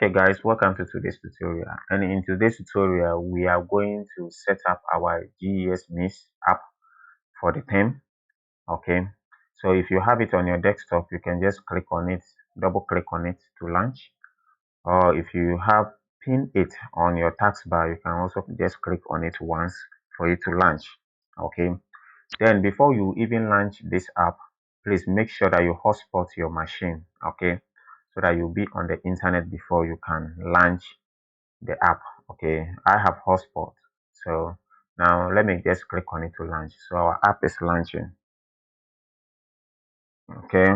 Okay guys, welcome to today's tutorial, and in today's tutorial we are going to set up our GESMIS app for the term. Okay, so if you have it on your desktop, you can just click on it, double click on it to launch, or if you have pinned it on your taskbar, you can also just click on it once for it to launch. Okay, then before you even launch this app, please make sure that you hotspot your machine. Okay, so that you'll be on the internet before you can launch the app. Okay, I have hotspot, so now let me just click on it to launch. So our app is launching. Okay,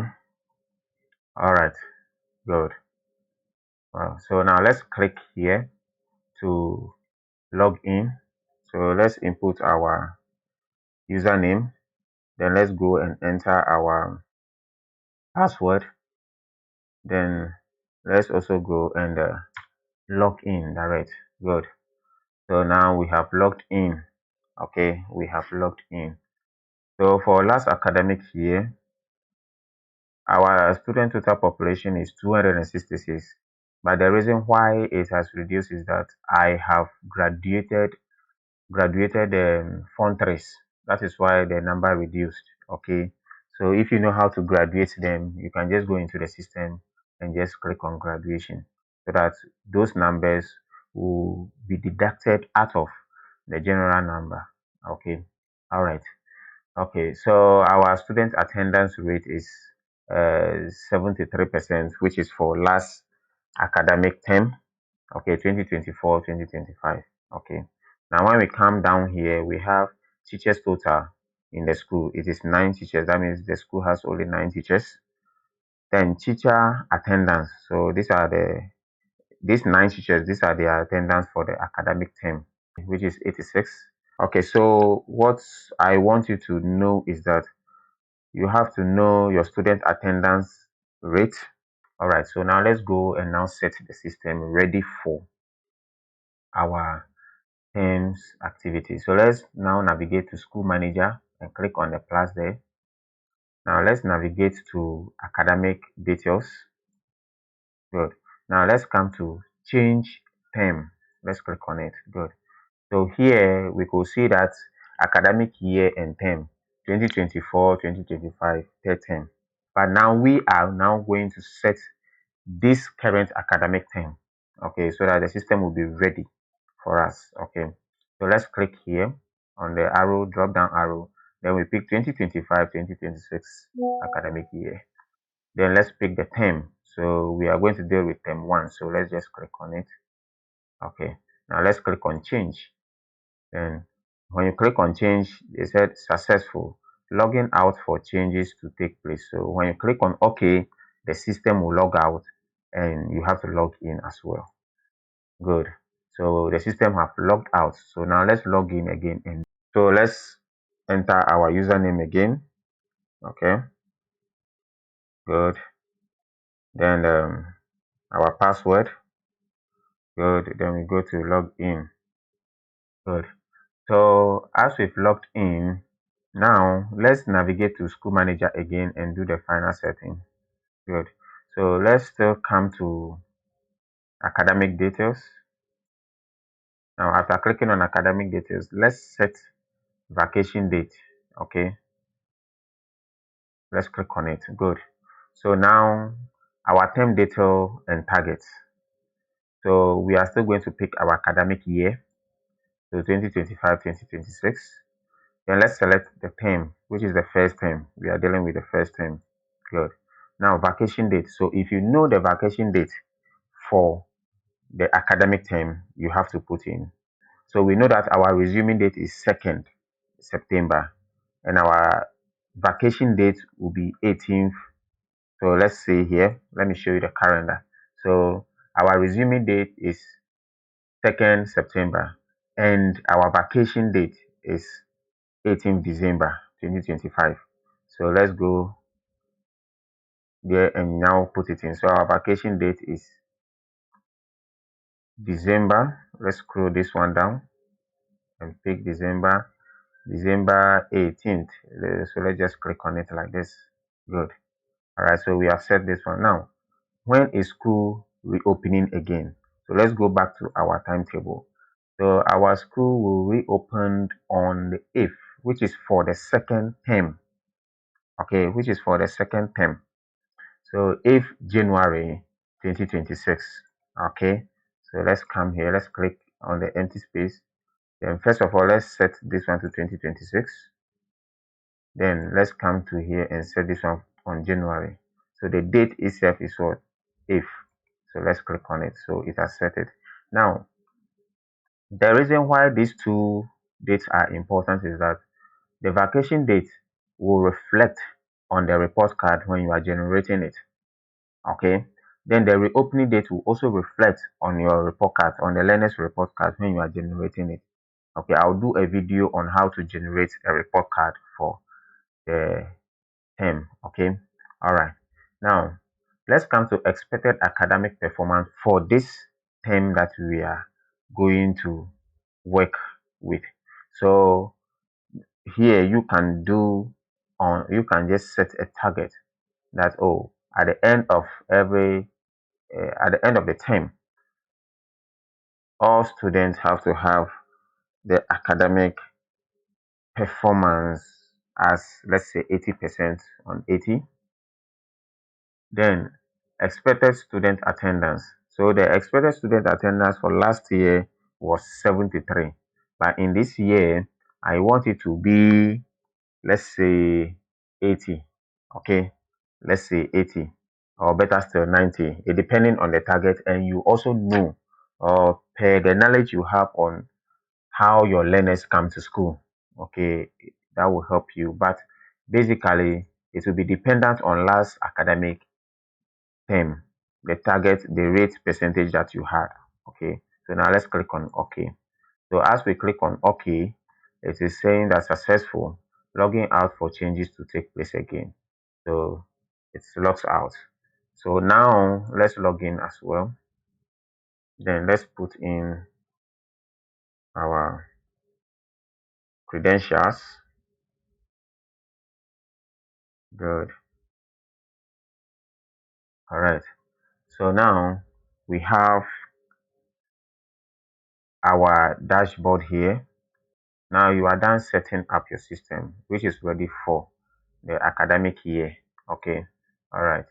all right, good. So now let's click here to log in. So let's input our username, then let's go and enter our password, then let's also go and log in direct. Good. So now we have logged in. Okay, we have logged in. So for last academic year, our student total population is 266, but the reason why it has reduced is that I have graduated countries. That is why the number reduced. Okay, so if you know how to graduate them, you can just go into the system and just click on graduation, so that those numbers will be deducted out of the general number. Okay, all right. Okay, so our student attendance rate is 73%, which is for last academic term. Okay, 2024, 2025. Okay, now when we come down here, we have teachers total in the school. It is 9 teachers. That means the school has only 9 teachers. Then teacher attendance. So these 9 teachers. These are their attendance for the academic term, which is 86. Okay, so what I want you to know is that you have to know your student attendance rate. All right, so now let's go and now set the system ready for our terms activity. So let's now navigate to school manager and click on the plus there. Now let's navigate to academic details. Good. Now let's come to change term. Let's click on it. Good. So here we could see that academic year and term 2024, 2025, third term. But now we are now going to set this current academic term. Okay, so that the system will be ready for us. Okay, so let's click here on the arrow, drop down arrow. Then we pick 2025, 2026 academic year. Then let's pick the term. So we are going to deal with term 1. So let's just click on it. Okay, now let's click on change. Then when you click on change, it said successful. Logging out for changes to take place. So when you click on OK, the system will log out and you have to log in as well. Good. So the system have logged out. So now let's log in again. And so let's enter our username again. Okay. Good. Then our password. Good. Then we go to log in. Good. So as we've logged in, now let's navigate to school manager again and do the final setting. Good. So let's still come to academic details. Now after clicking on academic details, let's set vacation date. Okay. Let's click on it. Good. So now our term detail and targets. So we are still going to pick our academic year. So 2025, 2026. Then let's select the term, which is the first term. We are dealing with the first term. Good. Now vacation date. So if you know the vacation date for the academic term, you have to put in. So we know that our resuming date is 2nd September and our vacation date will be 18th. So let's see here. Let me show you the calendar. So our resuming date is 2nd September and our vacation date is 18th December 2025. So let's go there and now put it in. So our vacation date is December. Let's scroll this one down and pick December 18th. So let's just click on it like this. Good. All right, so we have set this one. Now when is school reopening again. So let's go back to our timetable. So our school will reopen on the 8th, which is for the second term. Okay, which is for the second term. So 8th January 2026. Okay, so let's come here. Let's click on the empty space. Then first of all, let's set this one to 2026. Then let's come to here and set this one on January. So the date itself is what? If. So let's click on it. So it has set it. Now, the reason why these two dates are important is that the vacation date will reflect on the report card when you are generating it. Okay. Then the reopening date will also reflect on your report card, on the learner's report card when you are generating it. Okay, I'll do a video on how to generate a report card for the term. Okay, all right. Now let's come to expected academic performance for this term that we are going to work with. So here you can do on you can just set a target that, oh, at the end of every at the end of the term, all students have to have the academic performance as, let's say, 80% on 80. Then expected student attendance. So the expected student attendance for last year was 73. But in this year, I want it to be, let's say, 80. Okay, let's say 80, or better still 90, it depending on the target. And you also know, or per the knowledge you have on how your learners come to school. Okay, that will help you. But basically, it will be dependent on last academic term, the target, the rate percentage that you had. Okay, so now let's click on OK. So as we click on OK, it is saying that successful, logging out for changes to take place again. So it logs out. So now let's log in as well. Then let's put in our credentials. Good. All right. So now we have our dashboard here. Now you are done setting up your system, which is ready for the academic year. Okay. All right.